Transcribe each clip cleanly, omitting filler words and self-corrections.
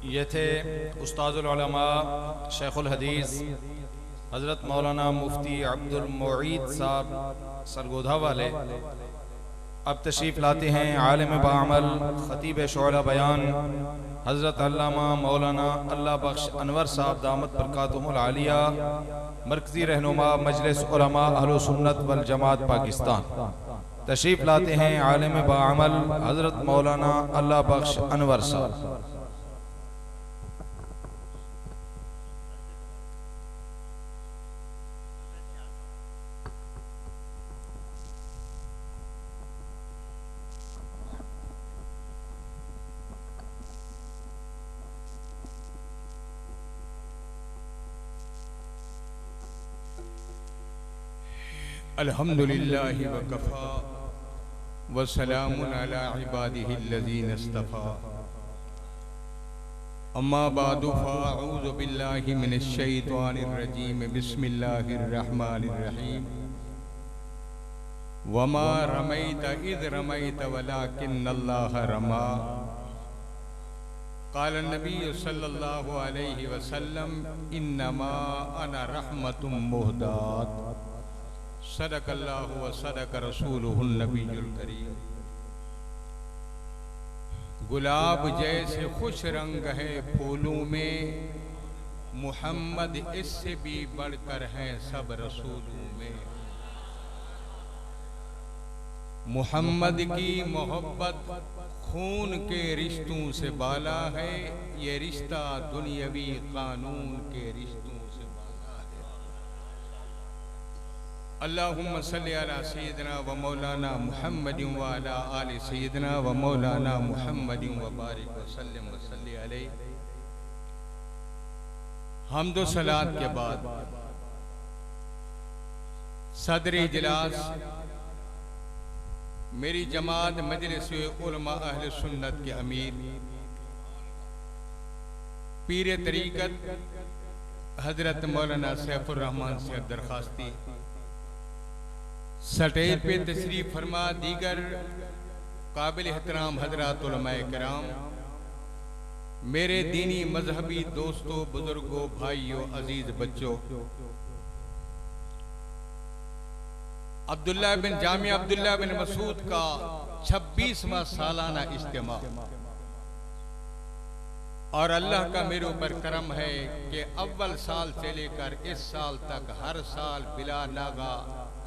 ये थे उस्ताजुल उलमा शेखुल हदीस हज़रत मौलाना मुफ्ती अब्दुल मुईद साहब सरगोधा वाले। अब तशरीफ़ लाते हैं आलिम बाअमल ख़तीब शुअरा बयान हज़रत अल्लामा मौलाना अल्लाह बख्श अनवर साहब दामत बरकातुहुल आलिया, मरकज़ी रहनुमा मजलिस उलमा अहले सुन्नत वल जमात पाकिस्तान। तशरीफ़ लाते हैं आलिम बाअमल हज़रत मौलाना अल्लाह बख्श अनवर साहब। अल्हम्दुलिल्लाहि व कफ़ा व सलामुन अला इबादिहिल्लज़ीना इस्तफ़ा, अम्मा बादु फ़अऊज़ु बिल्लाहि मिनश शैतानिर रजीम, बिस्मिल्लाहिर रहमानिर रहीम। वमा रमैत इज़ रमैत वलाकिन्नल्लाह रमा। क़ाल नबी सल्लल्लाहु अलैहि वसल्लम, इन्नमा अना रहमतुम मुहदात। सदक़ल्लाहु व सदक़ रसूलुहुन नबियुल करीम। गुलाब जैसे खुश रंग है फूलों में, मुहम्मद इससे भी बढ़कर हैं सब रसूलों में। मुहम्मद की मोहब्बत खून के रिश्तों से बाला है, ये रिश्ता दुनियावी कानून के रिश्तों से बाला है। अल्लाहुम्मा सल्ली अला सय्यिदिना व मौलाना मुहम्मदिन व अला आलि सय्यिदिना व मौलाना मुहम्मदिन व बारिक व सल्लिम व सल्ली अलैहि। हम्द व सलात के बाद सदर इजलास मेरी जमात मजलिस उलमा अहले सुन्नत के अमीर पीर तरीक़त हजरत मौलाना सैफुर रहमान से दरखास्ती, स्टेज पे तशरीफ फरमा दीगर काबिल एहतराम हजरात उलमाए किराम, मेरे दीनी मजहबी दोस्तों, बुजुर्गों, भाइयों, अजीज बच्चों, अब्दुल्ला बिन जामिया अब्दुल्ला बिन मसूद का 26वां सालाना इज्तिमा, और अल्लाह का मेरे ऊपर करम है कि अव्वल साल से लेकर इस साल तक हर साल बिला नागा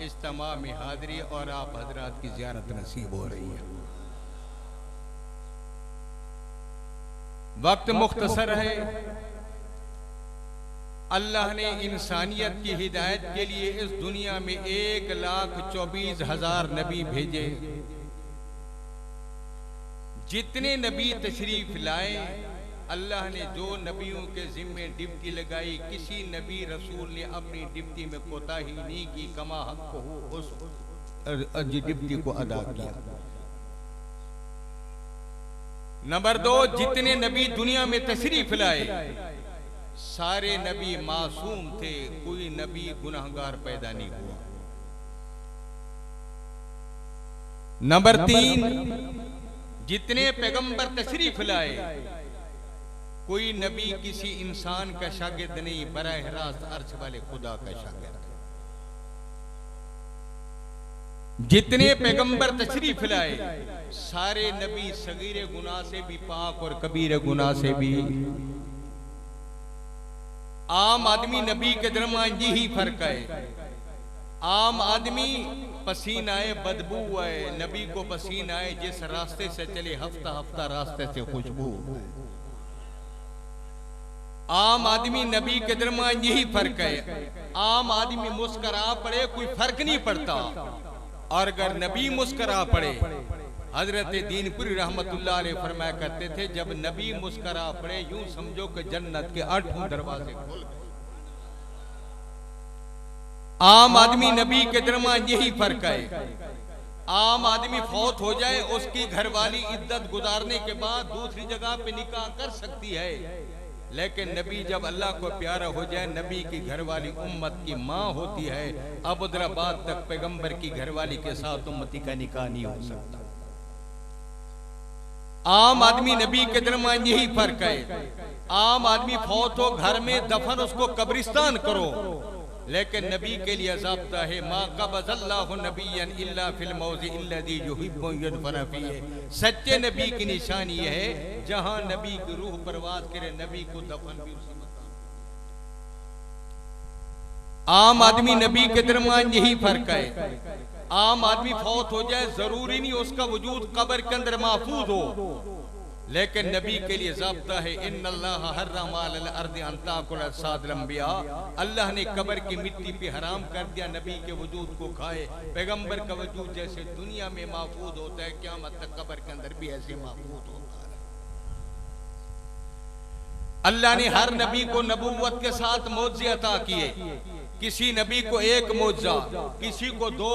इज्तिमा में हाजिरी और आप हजरात की ज़ियारत नसीब हो रही है। वक्त मुख्तसर है। अल्लाह ने इंसानियत की हिदायत के लिए इस दुनिया में 1,24,000 नबी भेजे। जितने नबी तशरीफ लाए, अल्लाह ने जो नबियों के जिम्मे डिप्टी लगाई, किसी नबी रसूल ने अपनी डिप्टी में कोताही नहीं की, कमा हक हो उस डिप्टी को अदा किया। नंबर 2, जितने नबी दुनिया में तशरीफ लाए, सारे नबी मासूम थे, कोई नबी गुनहगार पैदा नहीं हुआ। नंबर 3, जितने पैगंबर तशरीफ लाए, कोई नबी किसी इंसान का शागिर्द नहीं, बराह रास्त अर्श वाले खुदा का शागिर्द। जितने पैगंबर तशरीफ लाए, सारे नबी सगीरे गुनाह से भी पाक और कबीरे गुनाह से भी। आम आदमी नबी के दरमियान यही फर्क है। आम आदमी पसीना आए बदबू आए, नबी को पसीना आए जिस रास्ते से चले हफ्ता हफ्ता रास्ते से खुशबू। आम आदमी नबी के दरमियान यही फर्क है। आम आदमी मुस्करा पड़े कोई फर्क नहीं पड़ता, और अगर नबी मुस्करा पड़े, हजरत दीनपुरी रहमतुल्लाह अलैह फरमाया करते थे, जब नबी मुस्करा पड़े यूं समझो कि जन्नत के 8 दरवाजे खुल गए। आम आदमी नबी के दरमियान यही फर्क है। आम आदमी फौत हो जाए, उसकी घरवाली इद्दत गुजारने के बाद दूसरी जगह पे निकाह कर सकती है, लेकिन नबी जब अल्लाह को प्यारा हो जाए, नबी की घरवाली उम्मत की माँ होती है। अबुदराबाद तक पैगंबर की घरवाली के साथ उम्मती का निकाह नहीं हो सकता। आम आदमी नबी के दरमियान यही फर्क है। आम आदमी फौत हो घर में दफन उसको कब्रिस्तान करो, लेकिन नबी के लिए ज़ाब्ता है मा क़बज़ल्लाहु नबिय्यन इल्ला फिल मौज़ि अल्लज़ी युहिब्बु युदफ़न फ़ीहि। सच्चे नबी की निशानी यह है जहां नबी की रूह परवाज करे, नबी को दफन भी उसी मकान। आम आदमी नबी के दरमियान यही फर्क है। आम आदमी फौत हो जाए जरूरी नहीं उसका वजूद कब्र के अंदर महफूज हो, लेकिन नबी के लिए ज़ाब्ता है इन्नल्लाह हर्रमा अलल अर्दि अन ताकुल अजसादुल अंबिया। अल्लाह ने कब्र की मिट्टी पे हराम कर दिया नबी के वजूद को खाए। पैगंबर का वजूद जैसे दुनिया में महफूज होता है, क़यामत तक कब्र के अंदर भी ऐसे महफूज होता है। अल्लाह ने हर नबी को नबूवत के साथ मौज़े अता किए। किसी नबी को एक मौजा, किसी को 2,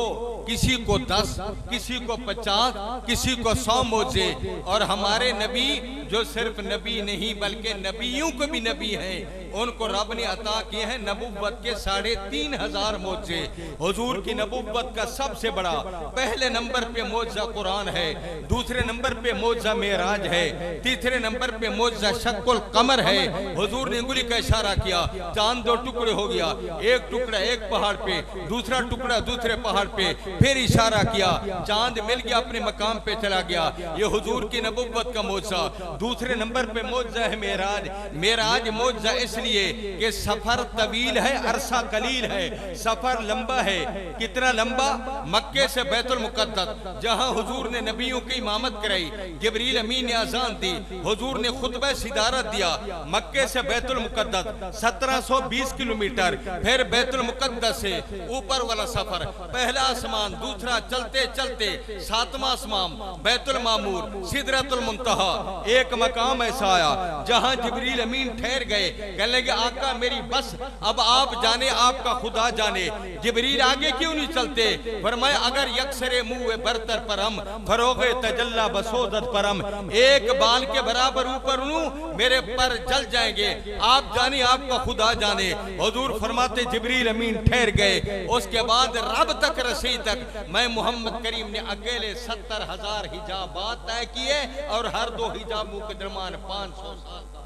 किसी को 10, किसी को 50, किसी को 100 मौजे। और हमारे नबी जो सिर्फ नबी नहीं बल्कि नबियों को भी नबी हैं, उनको रब ने अता किए हैं नबुव्वत के 3500 मौजे। हुजूर की नबुव्वत का सबसे बड़ा पहले नंबर पे मौजा कुरान है, दूसरे नंबर पे मौजा मेराज है, तीसरे नंबर पे मौजा शक्कुल कमर है। हुजूर ने उंगली का इशारा किया, चांद 2 टुकड़े हो गया, एक टुकड़ा एक पहाड़ पे, दूसरा टुकड़ा दूसरे पहाड़ पे, फिर इशारा किया, चांद मिल गया अपने मकाम पे चला गया। ये हुजूर की नबुव्वत का मौजा। दूसरे नंबर पे मौजा है मेराज। मेराज मौजा इसलिए कि सफर तवील है, अरसा कलील है, सफर लंबा है। कितना लंबा? मक्के से बैतुल मुकद्दस, जहां हुजूर ने नबियों की इमामत कराई, जिब्रील अमीन ने अज़ान दी, हुजूर ने खुतबा सिदारत दिया। मक्के से बैतुल मुकद्दस 1720 किलोमीटर, फिर बैतुल मुकद्दस से ऊपर वाला सफर, पहला आसमान, दूसरा, चलते चलते 7वां आसमान, बैतुल मामूर, सिदरतुल मुंतहा। एक मकाम ऐसा आया जहां जिब्रील अमीन ठहर गए, कहने लगे आका मेरी बस, अब आप जाने, आपका खुदा जाने। जिब्रील आगे क्यों नहीं चलते? फरमाया अगर यक्सरे मुँह बरतर परम फरोगे तजल्ला बसोदत परम, एक बाल के बराबर ऊपर हूं, मेरे पर जल जाएंगे, आप जाने, आपका खुदा जाने। हुजूर फरमाते जिब्रील अमीन ठहर गए। उसके बाद रब तक रसी तक मैं मोहम्मद करीम ने अकेले 70,000 हिजाबात तय किए, और हर 2 हिजाबों के दरमियान 500 साल का।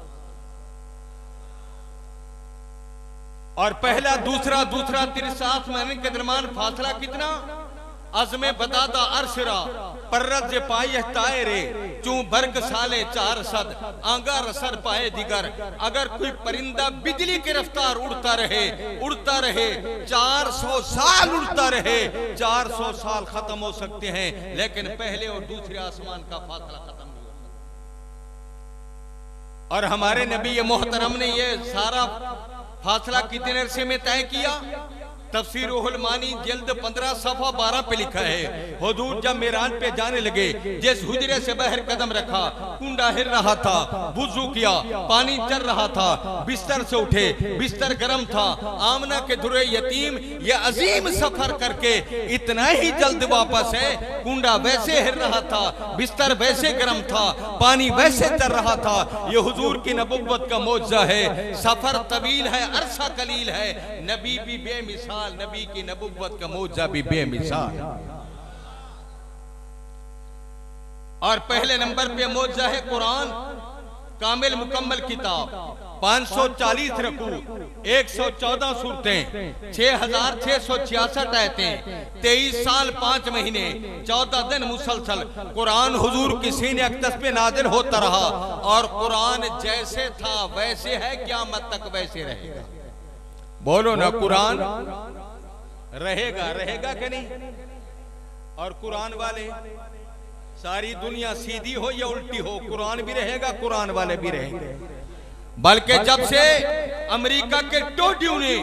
और पहला दूसरा 3 महीने के दरमियान फासला कितना? अज़मे बताता अरशरा पररत जे पाए तायरे चू बर्ग साले 400 आंगा रसर पाए दिगर। अगर कोई परिंदा बिजली की रफ्तार उड़ता रहे 400 साल उड़ता रहे, 400 साल खत्म हो सकते हैं, लेकिन पहले और दूसरे आसमान का फासला खत्म नहीं हो सकता। और हमारे नबी मोहतरम ने ये सारा फासला कितने अरसे में तय किया? तफसीर उल मानी जल्द 15 सफ़ा 12 पे लिखा है। हुजूर जब मेराज पे जाने लगे, जिस हुजरे से बाहर कदम रखा, कुंडा हिल रहा था, वुजू किया, पानी चल रहा था, बिस्तर से उठे, बिस्तर गर्म था। आमना के दुरे यतीम ये अजीम सफर करके इतना ही जल्द वापस है, कुंडा वैसे हिल रहा था, बिस्तर वैसे गर्म था, पानी वैसे चल रहा था। ये हुजूर की नबुव्वत का मौजज़ा है। सफर तवील है, अरसा कलील है, नबी भी बेमिसाल, नबी की नबुव्वत का मौजज़ा भी बेमिसाल। और पहले नंबर पे मौजज़ा है कुरान, कामिल मुकम्मल किताब, 540 रकू, 114 सूरतें, 6666 आयतें, 23 साल 5 महीने 14 दिन मुसलसल कुरान हुजूर की सीने अक़दस पे नाज़िल होता रहा। और कुरान जैसे था वैसे है, क़यामत तक वैसे रहेगा। बोलो ना, कुरान रहेगा कि नहीं? और कुरान वाले, सारी दुनिया सीधी हो या उल्टी हो, कुरान भी रहेगा, कुरान वाले भी रहेंगे। बल्कि जब से अमेरिका के टोटियों ने,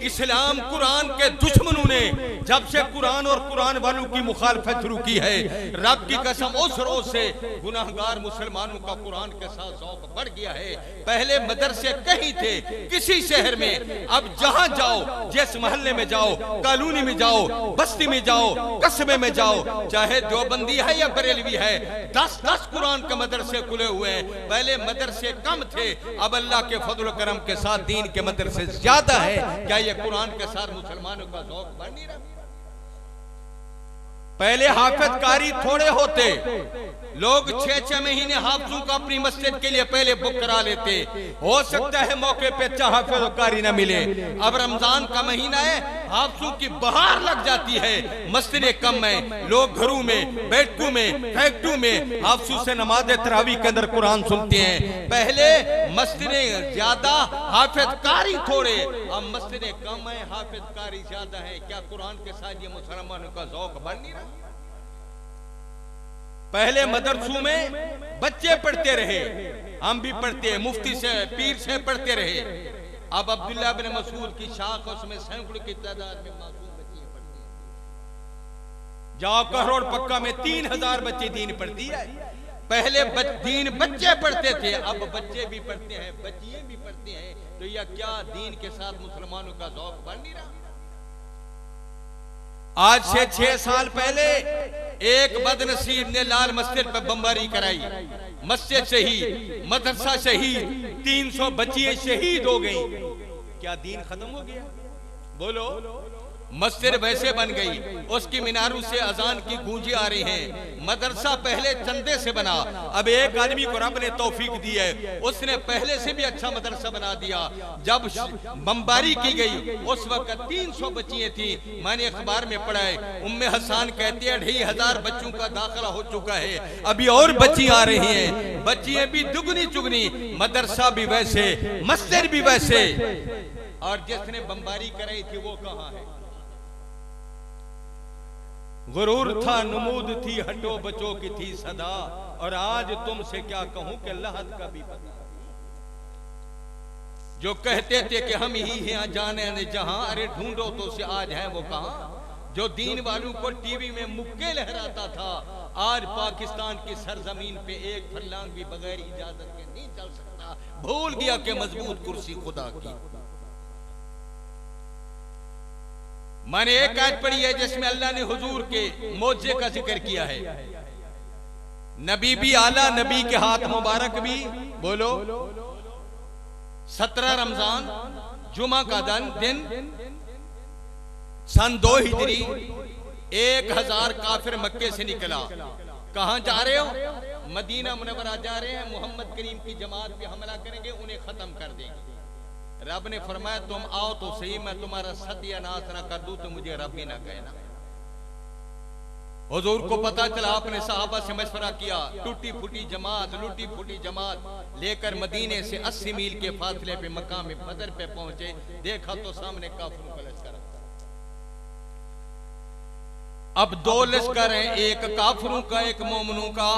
इस्लाम कुरान के दुश्मनों ने जब से कुरान और कुरान वालों की मुखालफत शुरू की है, रब की कसम उस रोज से गुनाहगार मुसलमानों का कुरान के साथ ज़ौक़ बढ़ गया है। पहले मदरसे कहीं थे किसी शहर में, अब जहां जाओ, जिस मोहल्ले में जाओ, कॉलोनी में जाओ, बस्ती में जाओ, कस्बे में जाओ, चाहे देवबंदी है या बरेलवी है, 10-10 कुरान के मदरसे खुले हुए हैं। पहले मदरसे कम थे, अब अल्लाह के फजल करम के साथ दीन के मदरसे ज्यादा है। क्या ये कुरान के साथ मुसलमानों का ज़ौक़ बढ़ नहीं रहा? पहले हाफिज़ कारी थोड़े होते, लोग 6-6 महीने हाफिजों का अपनी मस्जिद के लिए पहले बुक करा लेते। हो सकता है मौके पे अच्छा हाफिज कारी ना मिले। अब रमजान का महीना है, हाफिजों की बहार लग जाती है, मस्जिदें कम है, लोग घरों में, बैठकों में, फैक्ट्रियों में हाफिजों से नमाज तरावी के अंदर कुरान सुनते हैं। पहले मस्जिदें ज्यादा, हाफिज कारी थोड़े, अब मस्जिदें कम है, हाफिज कारी ज्यादा है। क्या कुरान के साथ ये मुसलमानों का ज़ौक़ बढ़ नहीं रहा? पहले मदरसों में बच्चे पढ़ते रहे, हम भी पढ़ते, मुफ्ती से पीर से पढ़ते रहे। अब अब्दुल्लाह बिन मसूद की शाख, उसमें सैकड़ों की तादाद में मासूम बच्चे पढ़ते हैं। जाओ करोड़ पक्का में 3000 बच्चे दीन पढ़ती है। पहले दीन बच्चे पढ़ते थे, अब बच्चे भी पढ़ते हैं, बच्चियां भी पढ़ते हैं। तो यह क्या दीन के साथ मुसलमानों का ज़ौक़ बढ़ नहीं रहा? आज से 6 साल पहले एक बदनसीब ने लाल मस्जिद पर बमबारी कराई, मस्जिद शहीद, मदरसा शहीद, 300 बच्चियां शहीद हो गई। क्या दीन खत्म हो गया? बोलो। मस्जिद वैसे बन गई, उसकी मीनारों से अजान की गूंजें आ रही हैं। मदरसा पहले चंदे से बना, अब एक आदमी को रब ने तौफीक दी है, उसने पहले से भी अच्छा मदरसा बना दिया। जब बमबारी की गई उस वक्त 300 बच्चियां थी। मैंने अखबार में पढ़ा है, उम्मे हसन कहती है 2500 बच्चों का दाखिला हो चुका है, अभी और बच्ची आ रही हैं। बच्चियां भी दुगनी चुगनी, मदरसा भी वैसे, मस्जिद भी वैसे। और जिसने बमबारी कराई थी वो कहाँ है? गुरूर था, नमूद थी, हटो बचो की थी सदा, और आज तुमसे क्या कहूं कि लहद का भी पता। जो कहते थे कि हम ही हैं जाने न जहां, अरे ढूंढो तो से आज है वो कहां। जो दीन वालों को टीवी में मुक्के लहराता था, आज पाकिस्तान की सरजमीन पे एक फरलांग भी बगैर इजाजत के नहीं चल सकता। भूल गया कि मजबूत कुर्सी खुदा की। मैंने एक आयत पढ़ी है जिसमें अल्लाह ने हुजूर के मौजे का जिक्र किया है। नबी भी आला, नबी के हाथ मुबारक भी, बोलो। 17 रमजान जुमा का दिन सन 2 हिजरी 1000 काफिर मक्के से निकला। कहां जा रहे हो? मदीना मुनव्वरा जा रहे हैं, मोहम्मद करीम की जमात पे हमला करेंगे, उन्हें खत्म कर देंगे। रब ने फरमाया तुम आओ तो सही, मैं तुम्हारा सत्यानाश ना कर दूं तो मुझे रब भी ना कहना। हुजूर को पता चला, आपने सहाबा से मशवरा किया, टूटी फूटी जमात, लूटी फूटी जमात लेकर मदीने से 80 मील के फासले पे मकाम बदर पे पहुंचे। देखा तो सामने काफिरों का लश्कर। अब 2 लश्कर हैं, एक काफिरों का, एक मोमिनों का।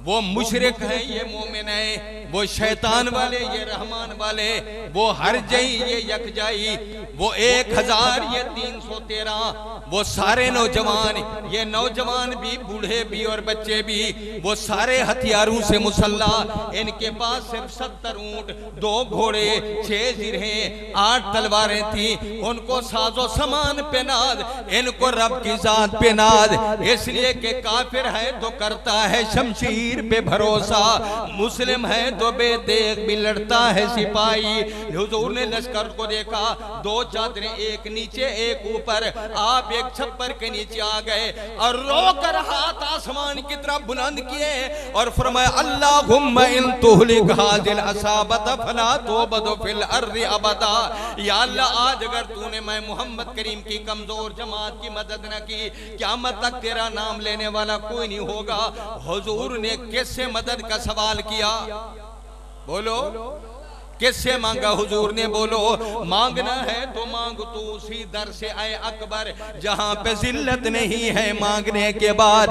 वो मुशरिक है, ये मोमिन है। वो शैतान वाले, ये रहमान वाले। वो हर जई, ये यकजाई। वो 1000, ये 313। वो सारे नौजवान, ये नौजवान भी, बूढ़े भी और बच्चे भी, वो सारे हथियारों से मुसल्ला। इनके पास सिर्फ 70 ऊंट, 2 घोड़े, 6 जिरहें, 8 तलवारें थी। उनको साजो सामान पे नाज, इनको रब की जात पे नाज। इसलिए कि काफिर है तो करता है शमशीर पे भरोसा, मुस्लिम है तो बेदेख भी लड़ता है सिपाही। हुजूर ने लश्कर को देखा, 2 चादरें, एक नीचे एक ऊपर। आप एक छप्पर के नीचे आ गए और रोकर हाथ आसमान की तरफ बुलंद किए और फरमाया अल्लाहुम्मा इन तुहलिक हादिल असाबत फला तुबद फिल अर्दि अबदा। या अल्लाह, आज अगर तूने मैं मोहम्मद करीम की कमजोर जमात की मदद न की, क़यामत तक तेरा नाम लेने वाला कोई नहीं होगा। हुजूर ने किससे मदद का सवाल किया? बोलो, किससे मांगा? हुजूर ने बोलो, मांगना है तो मांग तू उसी दर से आए अकबर जहां पे जिल्लत नहीं है मांगने के बाद।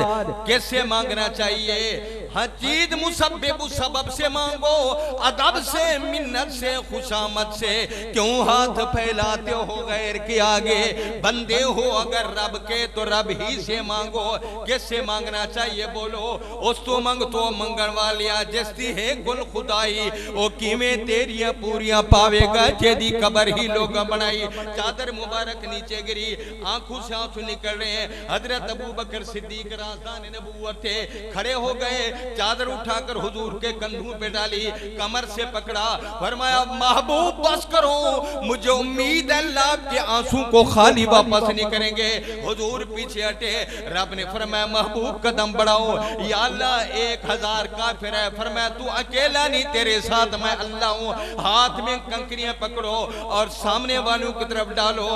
किससे मांगना चाहिए? हर चीज मुसब्बिब सबब से मांगो, अदब से, मिन्नत से, खुशामद से। क्यों हाथ फैलाते हो गैर के आगे? बंदे हो अगर रब के तो रब ही से मांगो। किससे मांगना चाहिए? बोलो, उस तो मंग तो मंगण वालिया जस्ती है गुल खुदाई, ओ किवें तेरिया पूरियां पावेगा जेदी कबर ही लोग बनाई। चादर मुबारक नीचे गिरी, आंखों से आंसू निकल रहे हैं। हजरत अबू बकर सिद्दीक राज़दान नबूवत थे, खड़े हो गए। चादर उठाकर हुजूर के कंधों पे डाली, कमर से पकड़ा, फरमाया महबूब बस करो, मुझे उम्मीद है अल्लाह के आंसू को खाली वापस नहीं करेंगे। हुजूर पीछे हटे, रब ने फरमाया महबूब कदम बढ़ाओ, या अल्लाह 1000 काफिर है, फरमाया तू अकेला नहीं, तेरे साथ मैं अल्लाह हूँ। हाथ में कंकरियां पकड़ो और सामने वालों की तरफ डालो,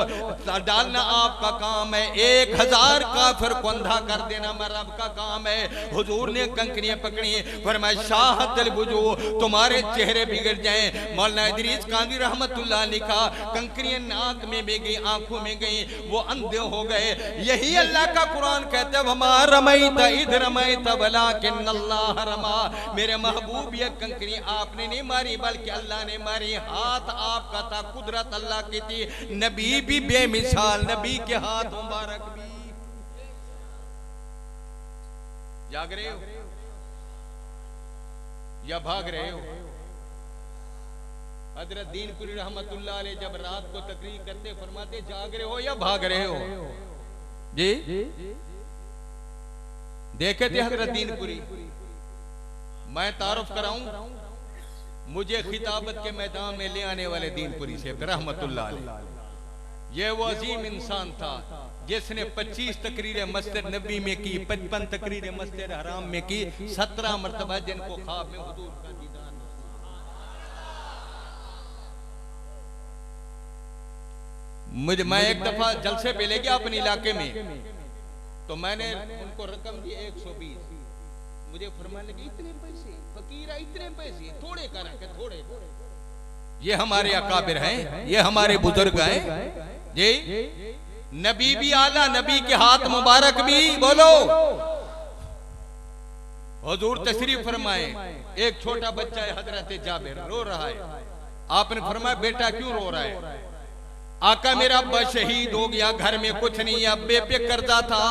डालना आपका काम है, 1000 काफिर को अंधा कर देना मैं रब का काम है। हुजूर ने कंकरियां पकड़ी, फरमाया शाहतल बुजू, तुम्हारे चेहरे बिगड़ जाएं। मौलाना इदरीस कांदी रहमतुल्लाह ने लिखा, कंकरियां नाक में भी गई, आंखों में गई, वो अंधे हो गए। यही अल्लाह का कुरान कहता है, वमा रमैत इद रमैत वलाकिन्नल्लाह रमा। मेरे महबूब ये कंकरी आपने नहीं मारी बल्कि अल्लाह ने मारी, हाथ आपका था, कुदरत अल्लाह की थी। नबी भी बेमिसाल, नबी के हाथ मुबारक भी। जाग रहे हो या भाग रहे हो? हजरत दीनपुरी रहमतुल्लाह अलैह जब रात को तकरीर करते फरमाते, जाग रहे हो या भाग रहे हो? जी देखे थे हजरत दीनपुरी। मैं तारुफ कराऊं, मुझे खिताबत के मैदान में ले आने वाले दीनपुरी से रहमतुल्लाह अलैह। ये वो अजीम इंसान था जिसने 25 तकरीरें मस्जिद नबी में की, 55 तकरीरें मस्जिद हराम में की, 17 मरतबा जिनको ख्वाब में हुजूर का दीदार। मैं एक दफा जलसे पे ले गया अपने इलाके में, तो मैंने उनको रकम दी 120। मुझे फरमाने लगे इतने पैसे फकीरा, इतने पैसे थोड़े कर रखे, थोड़े। ये हमारे अकाबिर हैं, ये हमारे बुजुर्ग हैं जी। नबी भी आला, नबी के हाथ मुबारक भी। बोलो हुजूर तशरीफ फरमाए, एक छोटा बच्चा है हजरत जाबिर, रो रहा है। आपने फरमाया बेटा क्यों रो रहा है? आका मेरा अब्बा शहीद हो गया, घर में कुछ नहीं है, अब्बे पे कर्जा था,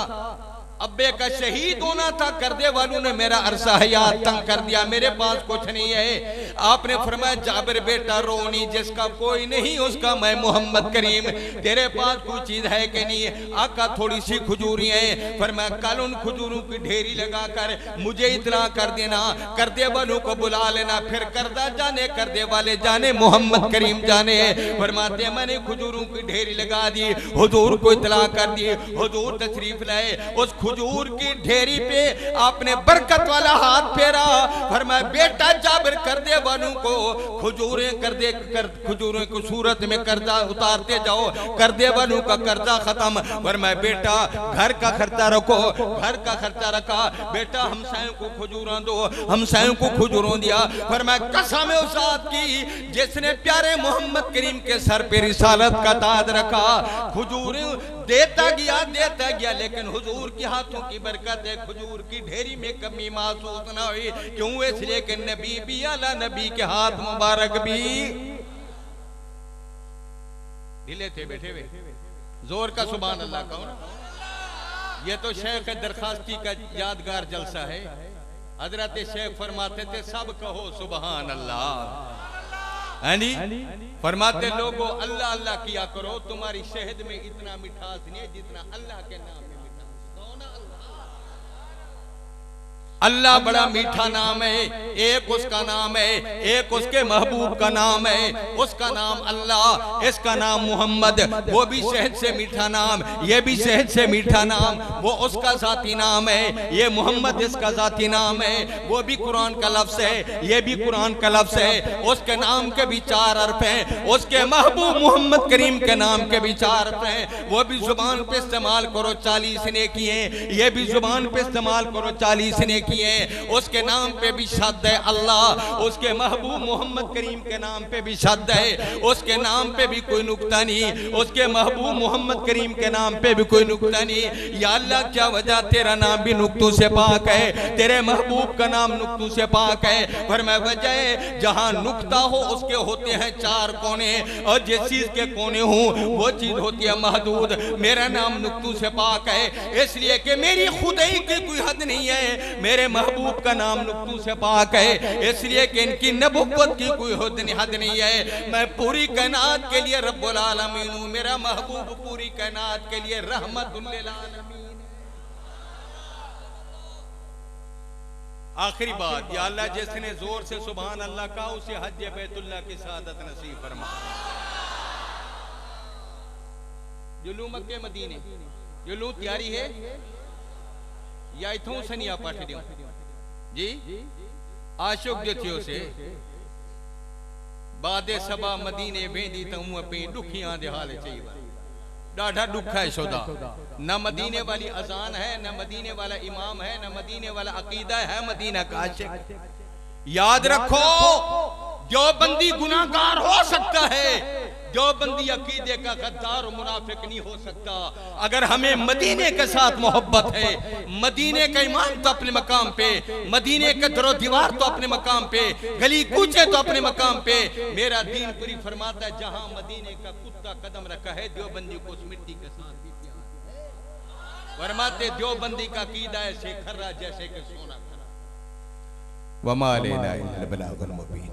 अब्बे का शहीद होना था, कर्जे वालों ने मेरा अरसा हयात तंग कर दिया, मेरे पास कुछ नहीं है। आपने फरमाया जाबिर बेटा रो नहीं, जिसका कोई नहीं उसका मैं मोहम्मद करीम, तेरे पास कोई चीज है कि नहीं? आका थोड़ी सी खजूरी है। फरमाया कल उन खजूरों की ढेरी लगाकर मुझे इतना कर देना, कर्जे वालों को बुला लेना, फिर कर्जा जाने कर्जे वाले जाने मोहम्मद करीम जाने। फरमाते मैंने खजूरों की ढेरी लगा दी, हुजूर को इतला कर दी। हुजूर तशरीफ लाए, उस खजूर की ढेरी पे आपने बरकत वाला हाथ फेरा, फरमाया बेटा जाबिर कर्जे वालों को खजूरें कर दे, खजूरों की सूरत में कर्जा उतारते जाओ, कर्जे वालों का कर्जा खत्म। फरमाया बेटा घर का खर्चा रखो, घर का खर्चा रखा, बेटा हमसायों को खजूरों दो, हमसायों को खजूरों दिया। फरमाया कसम है उस जात की जिसने प्यारे मोहम्मद करीम के सर पे रिसालत का ताज रखा। खजूरें देता गया, लेकिन हुजूर के हाथों की बरकत है, खजूर की ढेरी में कमी महसूस ना हुई। क्यों? इसलिए कि नबी भी आला, नबी के हाथ मुबारक भी ढीले थे बैठे हुए। जोर का सुभान अल्लाह कहो ना। ये तो शेख दरखास्ती का यादगार जलसा है। हजरत शेख फरमाते थे सब कहो सुभान अल्लाह। फरमाते लोगों अल्लाह अल्लाह किया करो, तुम्हारी शहद में इतना मिठास नहीं है जितना अल्लाह के नाम में मिठास। अल्लाह बड़ा मीठा नाम है, एक उसका नाम है, एक उसके महबूब का नाम है, उसका नाम अल्लाह, इसका नाम मोहम्मद। वो भी शहद से मीठा नाम, ये भी शहद से मीठा नाम, वो उसका जाती नाम है, ये मोहम्मद इसका जाती नाम है। वो भी कुरान का लफ्ज है, ये भी कुरान का लफ्ज है। उसके नाम के भी 4 अर्थ हैं, उसके महबूब मोहम्मद करीम के नाम के भी 4 अर्थ हैं। वो भी जुबान पे इस्तेमाल करो 40 ने किए, ये भी जुबान पे इस्तेमाल करो 40 ने किए। उसके नाम पे भी शब्द है अल्लाह, उसके महबूब मोहम्मद करीम के नाम पे भी शब्द है, उसके नाम पे भी कोई नुक्ता नहीं, उसके महबूब मोहम्मद करीम के नाम पे भी कोई नुक्ता नहीं। या अल्लाह क्या वजह, तेरा नाम भी नुक्तों से पाक है, तेरे महबूब का नाम नुक्तों से पाक है। फरमाया वजह जहां नुक्ता हो उसके होते हैं 4 कोने, और जिस चीज के कोने हो वो चीज होती है महदूद। मेरा नाम नुक्तों से पाक है, इसलिए कि मेरी खुदाई की कोई हद नहीं है, मेरे महबूब का नाम नुक्तों से पाक है, इसलिए कि इनकी नबुव्वत की कोई हद नहीं है। मैं पूरी कायनात के लिए रब्बुल आलमीन हूं, मेरा महबूब पूरी कायनात के लिए रहमतुल लिल आलमीन। आखिरी बात, या अल्लाह जिसने जोर से सुभान अल्लाह कहा उसे हज बैतुल्लाह की सआदत नसीब फरमा। जुलू मक्के मदीने जुलू तैयारी है या इथों सनिया पाठ दियो जी आशुक जो थियो से बादे सबा मदीने वेंदी त मुंह पे दुखियां दे हाल चई डाढ़ा दुख है शोदा। न मदीने वाली अजान है, न मदीने वाला इमाम है, न मदीने वाला अकीदा है, मदीना का आशिक। याद रखो देवबंदी गुनाहगार हो सकता है, देवबंदी अकीदे का गद्दार और मुनाफिक नहीं हो सकता। अगर हमें मदीने के साथ मोहब्बत है, मदीने का ईमान तो अपने मकाम पे, मदीने का दरो दीवार तो अपने मकाम पे, गली कूचे तो अपने मकाम पे। मेरा दीन पूरी फरमाता है जहां मदीने का कुत्ता कदम रखा है देवबंदी को उस मिट्टी के साथ भी प्यार है। फरमाते देवबंदी का अकीदा है शेखर्रा जैसे कि सोना। वमा अलैना इल्लल बलागुल मुबीन।